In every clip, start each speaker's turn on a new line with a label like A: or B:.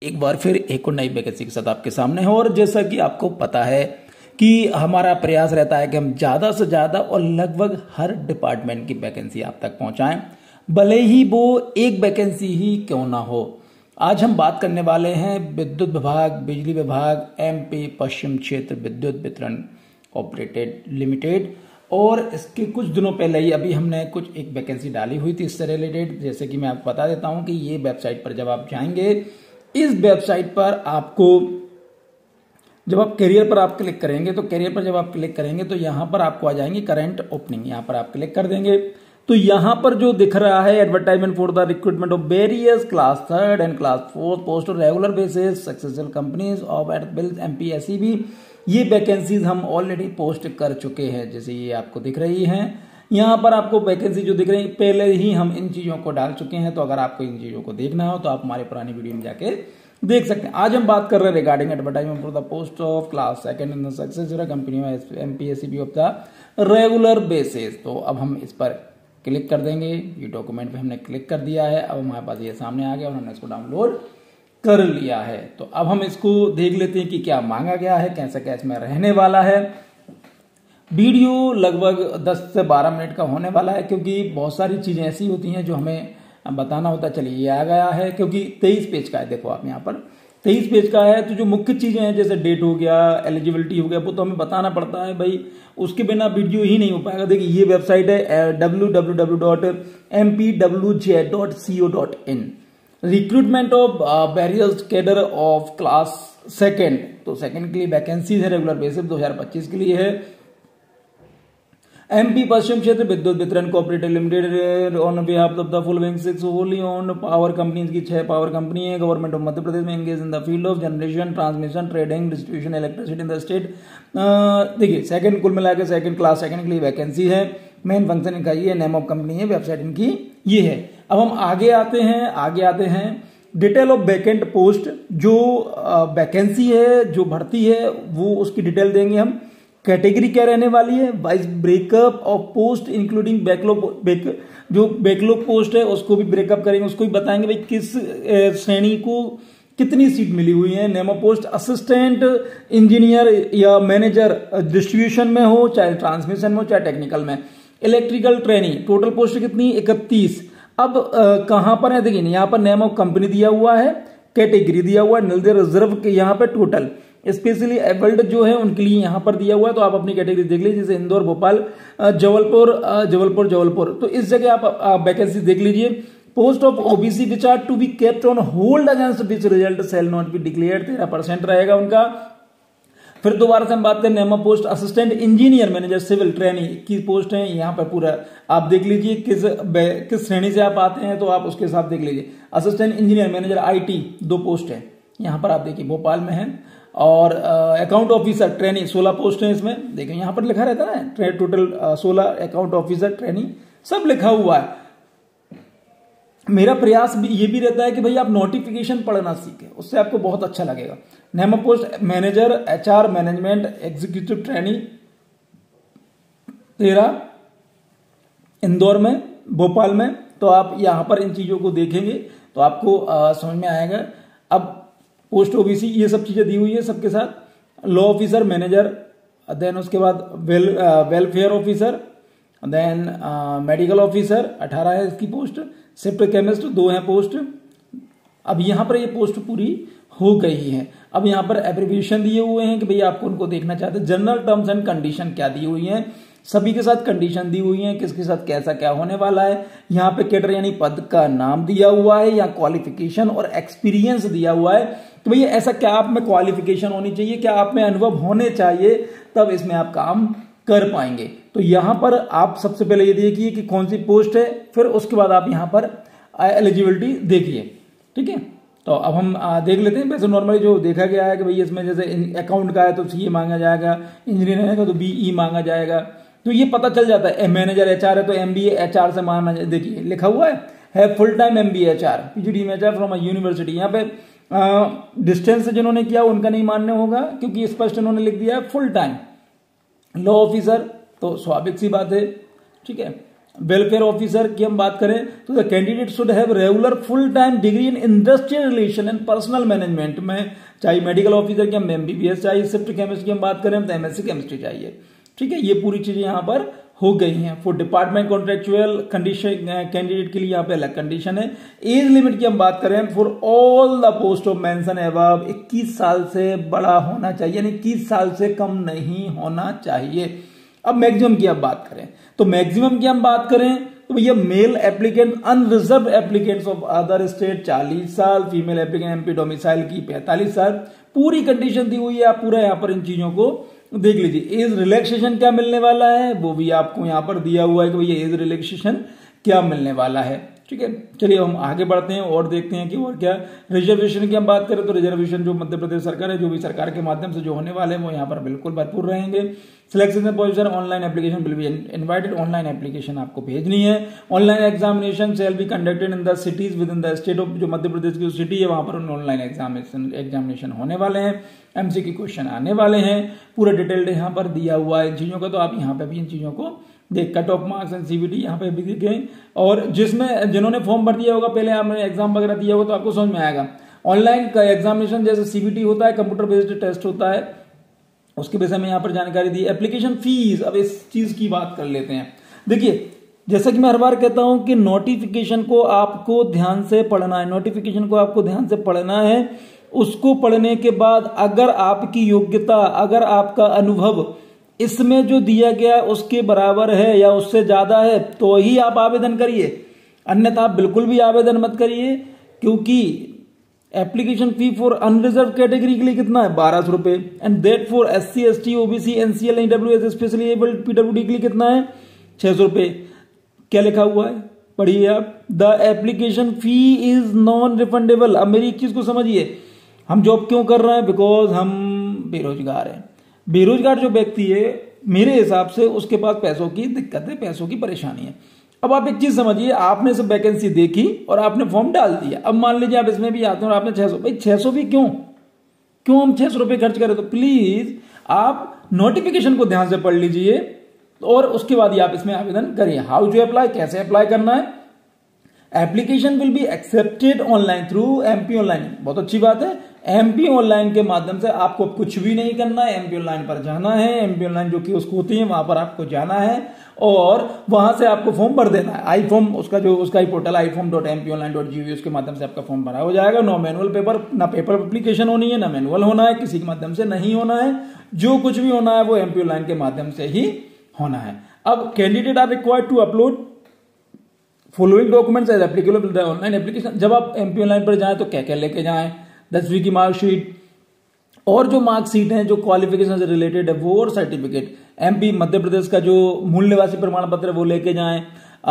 A: एक बार फिर एक और नई वैकेंसी के साथ आपके सामने है। और जैसा कि आपको पता है कि हमारा प्रयास रहता है कि हम ज़्यादा से ज़्यादा और लगभग हर डिपार्टमेंट की वैकेंसी आप तक पहुंचाएं, भले ही वो एक वैकेंसी ही क्यों ना हो। आज हम बात करने वाले हैं विद्युत विभाग, बिजली विभाग, एमपी पश्चिम क्षेत्र विद्युत वितरण कॉर्पोरेटेड लिमिटेड। और इसके कुछ दिनों पहले ही अभी हमने कुछ एक वैकेंसी डाली हुई थी इससे रिलेटेड। जैसे कि मैं आपको बता देता हूं कि ये वेबसाइट पर जब आप जाएंगे, इस वेबसाइट पर आपको जब आप करियर पर आप क्लिक करेंगे, तो करियर पर जब आप क्लिक करेंगे तो यहां पर आपको आ जाएंगे करंट ओपनिंग। यहां पर आप क्लिक कर देंगे तो यहां पर जो दिख रहा है advertisement for the recruitment of various class 3rd and class 4th post regular basis successful companies of at MPSCB, ये वैकेंसीज हम ऑलरेडी पोस्ट कर चुके हैं। जैसे ये आपको दिख रही हैं, यहाँ पर आपको वैकेंसी जो दिख रही है पहले ही हम इन चीजों को डाल चुके हैं। तो अगर आपको इन चीजों को देखना हो तो आप हमारी पुरानी वीडियो में जाके देख सकते हैं। आज हम बात कर रहे हैं regarding advertisement for the post of class 2nd in the successful company MPSCB of the regular basis. तो अब हम इस पर क्लिक कर देंगे। ये डॉक्यूमेंट पे हमने क्लिक कर दिया है। अब हमारे पास ये सामने आ गया और हमने इसको डाउनलोड कर लिया है। तो अब हम इसको देख लेते हैं कि क्या मांगा गया है, कैसा क्या इसमें रहने वाला है। वीडियो लगभग 10 से 12 मिनट का होने वाला है, क्योंकि बहुत सारी चीजें ऐसी होती हैं जो हमें बताना होता है। चलिए ये आ गया है, क्योंकि 23 पेज का है। देखो आप यहाँ पर 23 पेज का है, तो जो मुख्य चीजें हैं जैसे डेट हो गया, एलिजिबिलिटी हो गया, वो तो हमें बताना पड़ता है भाई, उसके बिना वीडियो ही नहीं हो पाएगा। देखिए ये वेबसाइट है www.mpwj.co.in, recruitment of various cadre of class 2nd। तो 2nd के लिए वैकेंसी है रेगुलर बेसिस 2025 के लिए है। MP Paschim Kshetra Vidyut Vitaran corporated limited on behalf of the following 6 wholly owned power companies की 6 पावर कंपनी है। गवर्नमेंट ऑफ मध्य प्रदेश में engage in the field of generation, transmission, trading, distribution electricity in the state. देखिए 2nd कुल मिला के 2nd class 2nd के लिए vacancy है। मेन फंक्शन इनका ये, नेम ऑफ कंपनी है, वेबसाइट इनकी ये है। अब हम आगे आते हैं डिटेल ऑफ वैकेंट पोस्ट। जो वैकेंसी है, जो भर्ती है, वो उसकी डिटेल देंगे हम। कैटेगरी क्या रहने वाली है, wise breakup of post including backlog, जो बैकलॉग पोस्ट है उसको भी ब्रेकअप करेंगे, उसको भी बताएंगे भाई किस श्रेणी को कितनी सीट मिली हुई है। Name of post assistant engineer या मैनेजर, डिस्ट्रीब्यूशन में हो, चाहे ट्रांसमिशन में हो, चाहे टेक्निकल में। इलेक्ट्रिकल ट्रेनिंग, टोटल पोस्ट कितनी, 31। अब कहां पर है, देखिए यहाँ पर नेम ऑफ कंपनी दिया हुआ है, कैटेगरी दिया हुआ है, निर्देश रिजर्व के यहाँ पे टोटल स्पेशली एबल्ड जो है उनके लिए यहाँ पर दिया हुआ है। तो आप अपनी कैटेगरी देख लीजिए, जैसे इंदौर, भोपाल, जबलपुर। तो इस जगह आप वैकेंसी देख लीजिए। Post of OBC which are to be kept on hold against which result shall not be declared, 13% रहेगा उनका। फिर दोबारा से हम बात करें, name of post assistant engineer manager civil trainee की पोस्ट है। यहाँ पर पूरा आप देख लीजिए किस श्रेणी से आप आते हैं, तो आप उसके हिसाब देख लीजिए। Assistant engineer manager IT 2 post है, यहाँ पर आप देखिए भोपाल में है। और अकाउंट ऑफिसर ट्रेनिंग 16 पोस्ट है इसमें। देखिए यहाँ पर लिखा रहता है ना, टोटल 16 अकाउंट ऑफिसर ट्रेनिंग सब लिखा हुआ है। मेरा प्रयास भी ये भी रहता है कि भाई आप नोटिफिकेशन पढ़ना सीखें, उससे आपको बहुत अच्छा लगेगा। Name of post manager HR management executive training 13 Indore में, भोपाल में। तो आप यहां पर इन चीजों को देखेंगे तो आपको समझ में आएगा। अब पोस्ट ओबीसी ये सब चीजें दी हुई है सबके साथ। लॉ ऑफिसर मैनेजर, देन उसके बाद welfare officer, then medical officer 18 है इसकी पोस्ट। शिफ्ट केमिस्ट 2 है पोस्ट। अब यहां पर ये पोस्ट पूरी हो गई है। अब यहां पर एब्रीविएशन दिए हुए हैं कि भैया आपको उनको देखना चाहते हैं। जनरल टर्म्स एंड कंडीशन क्या दी हुई है, सभी के साथ कंडीशन दी हुई है, किसके साथ कैसा क्या होने वाला है। यहाँ पे कैडर यानी पद का नाम दिया हुआ है, या क्वालिफिकेशन और एक्सपीरियंस दिया हुआ है। तो भैया ऐसा क्या आप में क्वालिफिकेशन होनी चाहिए, क्या आप में अनुभव होने चाहिए, तब इसमें आप काम कर पाएंगे। तो यहां पर आप सबसे पहले ये देखिए कि कौन सी पोस्ट है, फिर उसके बाद आप यहां पर एलिजिबिलिटी देखिए। ठीक है, तो अब हम देख लेते हैं। वैसे नॉर्मली जो देखा गया है कि भाई इसमें जैसे अकाउंट का है तो सीए मांगा जाएगा, इंजीनियर है तो बीई मांगा जाएगा। तो ये पता चल जाता है। मैनेजर एचआर है तो एमबीए एचआर से मांगा, देखिए लिखा हुआ है full time MBA HR PGD में एचआर फ्रॉम अ यूनिवर्सिटी। यहाँ पे डिस्टेंस जिन्होंने किया उनका नहीं मान्य होगा, क्योंकि स्पष्ट इन्होंने लिख दिया है फुल टाइम। लॉ ऑफिसर तो स्वाभाविक सी बात है, ठीक है। वेलफेयर ऑफिसर की हम बात करें तो the candidate should have regular full time degree in industrial relation and personal management में, चाहे मेडिकल ऑफिसर की हम एमबीबीएस चाहिए, शिफ्ट केमिस्ट्री की हम बात करें तो एमएससी केमिस्ट्री चाहिए। ठीक है, ये पूरी चीजें यहाँ पर हो गई हैं। For department contractual condition candidate के लिए यहाँ पे अलग कंडीशन है। एज लिमिट की हम बात करें for all the post of mention above 21 साल से बड़ा होना चाहिए, यानी 21 साल से कम नहीं होना चाहिए। अब मैक्सिमम की हम बात करें तो मैक्सिमम की हम बात करें तो भैया male applicant unreserved applicants of other state 40 साल, फीमेल एप्लीकेंट एमपी डोमिसाइल की 45 साल, पूरी कंडीशन दी हुई है। आप पूरा यहाँ पर इन चीजों को देख लीजिए। एज रिलैक्सेशन क्या मिलने वाला है वो भी आपको यहाँ पर दिया हुआ है कि भैया एज रिलैक्सेशन क्या मिलने वाला है। ठीक है, चलिए हम आगे बढ़ते हैं और देखते हैं कि और क्या। रिजर्वेशन की हम बात करें तो रिजर्वेशन जो मध्य प्रदेश सरकार है, जो भी सरकार के माध्यम से जो होने वाले हैं वो यहाँ पर बिल्कुल भरपूर रहेंगे। Selection position online application will be invited, online application आपको भेजनी है। Online examination shall be conducted in the cities with in the state of, जो मध्य प्रदेश की सिटी है वहां पर ऑनलाइन एग्जामिनेशन होने वाले हैं। एमसीक्यू क्वेश्चन आने वाले हैं, पूरा डिटेल्ड यहाँ पर दिया हुआ है इन चीजों का, तो आप यहाँ पे भी इन चीजों को देख, cut off marks and CBT यहाँ पे भी देखें। और जिसमें जिन्होंने फॉर्म भर दिया होगा, पहले आपने एग्जाम वगैरह दिया होगा तो आपको समझ में आएगा। ऑनलाइन का एग्जामिनेशन जैसे सीबीटी होता है, कंप्यूटर बेस्ड टेस्ट होता है, उसके विषय में यहाँ पर जानकारी दी। एप्लीकेशन फीस, अब इस चीज की बात कर लेते हैं। देखिए, जैसा कि मैं हर बार कहता हूं कि नोटिफिकेशन को आपको ध्यान से पढ़ना है, नोटिफिकेशन को आपको ध्यान से पढ़ना है। उसको पढ़ने के बाद अगर आपकी योग्यता, अगर आपका अनुभव इसमें जो दिया गया उसके बराबर है या उससे ज्यादा है तो ही आप आवेदन करिए, अन्यथा आप बिल्कुल भी आवेदन मत करिए। क्योंकि application fee for unreserved category के लिए कितना है, 1200 रुपए, and that for SC ST OBC NCL EWS specially abled PWD के लिए कितना है, 600 रुपए। क्या लिखा हुआ है पढ़िए आप, the application fee is non refundable. अब मेरी एक चीज को समझिए, हम जॉब क्यों कर रहे हैं, बिकॉज हम बेरोजगार हैं। बेरोजगार जो व्यक्ति है मेरे हिसाब से उसके पास पैसों की दिक्कत है, पैसों की परेशानी है। अब आप एक चीज समझिए, आपने सब वैकेंसी देखी और आपने फॉर्म डाल दिया। अब मान लीजिए आप इसमें भी आते हैं और आपने 600, भाई 600 भी क्यों हम 600 रुपए खर्च करें। तो प्लीज आप नोटिफिकेशन को ध्यान से पढ़ लीजिए और उसके बाद ही आप इसमें आवेदन करिए। हाउ टू अप्लाई, कैसे अप्लाई करना है। Application will be accepted online through MP online. बहुत अच्छी बात है, एमपी ऑनलाइन के माध्यम से आपको कुछ भी नहीं करना है, एमपी ऑनलाइन पर जाना है। एमपी ऑनलाइन जो कि उसको होती है वहां पर आपको जाना है और वहां से आपको फॉर्म भर देना है। आई फॉर्म उसका ही पोर्टल iform.mpionline.gov, उसके माध्यम से आपका फॉर्म भरा हो जाएगा। नो मैनुअल पेपर, ना पेपर एप्लीकेशन होनी है, ना मैनुअल होना है, किसी के माध्यम से नहीं होना है। जो कुछ भी होना है वो एमपी ऑनलाइन के माध्यम से ही होना है। अब candidate are required to upload following documents as applicable online application. जब आप एमपी ऑनलाइन पर जाएं तो क्या क्या लेके जाएं, 10वीं की मार्कशीट और जो मार्कशीट है जो क्वालिफिकेशन से रिलेटेड है वो, और सर्टिफिकेट। एमपी मध्य प्रदेश का जो मूल निवासी प्रमाण पत्र है वो लेके जाएं,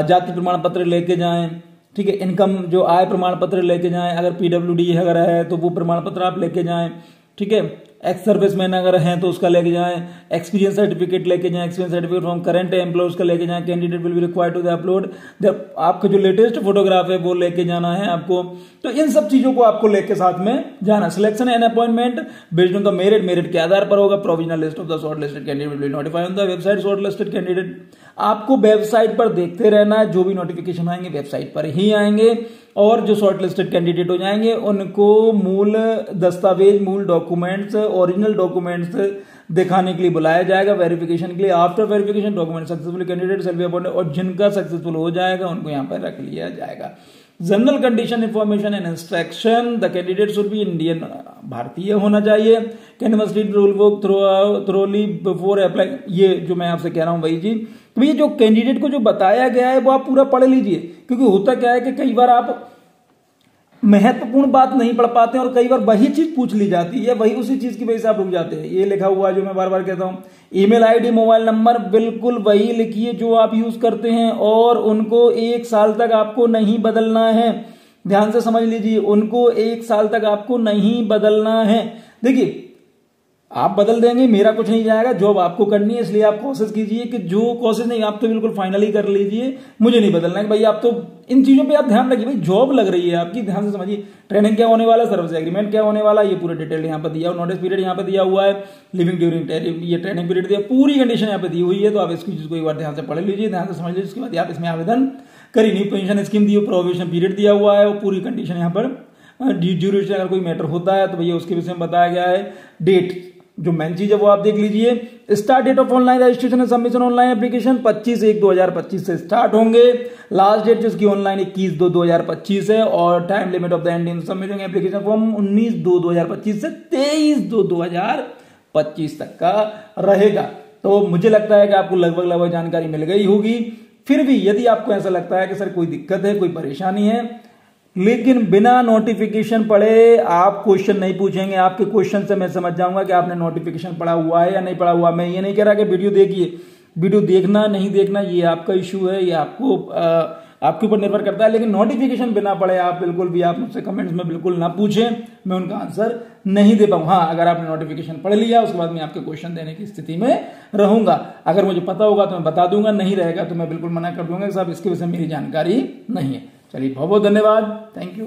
A: जाति प्रमाण पत्र लेके जाएं, ठीक है, इनकम जो आय प्रमाण पत्र लेके जाएं, अगर PWD अगर है तो वो प्रमाण पत्र आप लेके जाएं, ठीक है। एक्स सर्विसमैन अगर हैं तो उसका लेके जाएं, एक्सपीरियंस सर्टिफिकेट लेके जाएं, experience certificate from current employ उसका लेके जाएं। Candidate will be required to upload जब आपका जो लेटेस्ट फोटोग्राफ है वो लेके जाना है आपको। तो इन सब चीजों को आपको लेके साथ में जाना। Selection and appointment based on the merit के आधार पर होगा। Provisional list of the short listed candidate will be notified on the website short listed candidate. आपको वेबसाइट पर देखते रहना है, जो भी नोटिफिकेशन आएंगे वेबसाइट पर ही आएंगे और जो शॉर्ट लिस्टेड कैंडिडेट हो जाएंगे उनको मूल दस्तावेज, मूल डॉक्यूमेंट्स, ओरिजिनल डॉक्यूमेंट्स दिखाने के लिए बुलाया जाएगा वेरिफिकेशन के लिए। After verification document successful candidate shall be appointed, और जिनका सक्सेसफुल हो जाएगा उनको यहाँ पर रख लिया जाएगा। General condition information and instruction, the candidate should be Indian, भारतीय होना चाहिए। Can must read rule book thoroughly before apply. ये जो मैं आपसे कह रहा हूं भाई जी, तो ये जो कैंडिडेट को जो बताया गया है वो आप पूरा पढ़ लीजिए। क्योंकि होता क्या है कि कई बार आप महत्वपूर्ण बात नहीं पढ़ पाते हैं और कई बार वही चीज पूछ ली जाती है, वही उसी चीज की वजह से आप रुक जाते हैं। ये लिखा हुआ है जो मैं बार बार कहता हूं, ईमेल आईडी, मोबाइल नंबर बिल्कुल वही लिखिए जो आप यूज करते हैं और उनको 1 साल तक आपको नहीं बदलना है। ध्यान से समझ लीजिए, उनको 1 साल तक आपको नहीं बदलना है। देखिए आप बदल देंगे, मेरा कुछ नहीं जाएगा, जॉब आपको करनी है, इसलिए आप कोशिश कीजिए कि जो कोशिश नहीं आप तो बिल्कुल फाइनल ही कर लीजिए, मुझे नहीं बदलना है भाई। आप तो इन चीजों पे आप ध्यान रखिए भाई, जॉब लग रही है आपकी, ध्यान से समझिए। ट्रेनिंग क्या होने वाला है, सर्विस एग्रीमेंट क्या होने वाला है, ये पूरा डिटेल यहाँ पर दिया हुआ, नोटिस पीरियड यहाँ पे दिया हुआ है, लिविंग ड्यूरिंग ये ट्रेनिंग पीरियड दिया, पूरी कंडीशन यहाँ पे दी हुई है। तो आप इसकी चीज को एक बार ध्यान से पढ़ लीजिए, ध्यान से समझ लीजिए, उसके बाद आप इसमें आवेदन करिए। न्यू पेंशन स्कीम दी, प्रोविजन पीरियड दिया हुआ है, वो पूरी कंडीशन यहाँ पर ड्यूरेशन अगर कोई मैटर होता है तो भैया उसके विषय में बताया गया है। डेट जो मेन चीज है वो आप देख लीजिए। Start date of online registration and submission online application 25/1/2025 से स्टार्ट होंगे। लास्ट डेट जिसकी ऑनलाइन 21/2/2025 है और time limit of the ending submitting application form 19/2/2025 से 23/2/2025 तक का रहेगा। तो मुझे लगता है कि आपको लगभग जानकारी मिल गई होगी। फिर भी यदि आपको ऐसा लगता है कि सर कोई दिक्कत है, कोई परेशानी है, लेकिन बिना नोटिफिकेशन पढ़े आप क्वेश्चन नहीं पूछेंगे, आपके क्वेश्चन से मैं समझ जाऊंगा कि आपने नोटिफिकेशन पढ़ा हुआ है या नहीं पढ़ा हुआ। मैं ये नहीं कह रहा कि वीडियो देखिए, वीडियो देखना नहीं देखना ये आपका इशू है, ये आपके ऊपर निर्भर करता है, लेकिन नोटिफिकेशन बिना पढ़े आप बिल्कुल भी आप मुझसे कमेंट्स में बिल्कुल ना पूछें, मैं उनका आंसर नहीं दे पाऊँ। हाँ, अगर आपने नोटिफिकेशन पढ़ लिया उसके बाद मैं आपके क्वेश्चन देने की स्थिति में रहूंगा। अगर मुझे पता होगा तो मैं बता दूंगा, नहीं रहेगा तो मैं बिल्कुल मना कर दूंगा कि साहब इसके विषय मेरी जानकारी नहीं है। चलिए बहुत बहुत धन्यवाद, थैंक यू।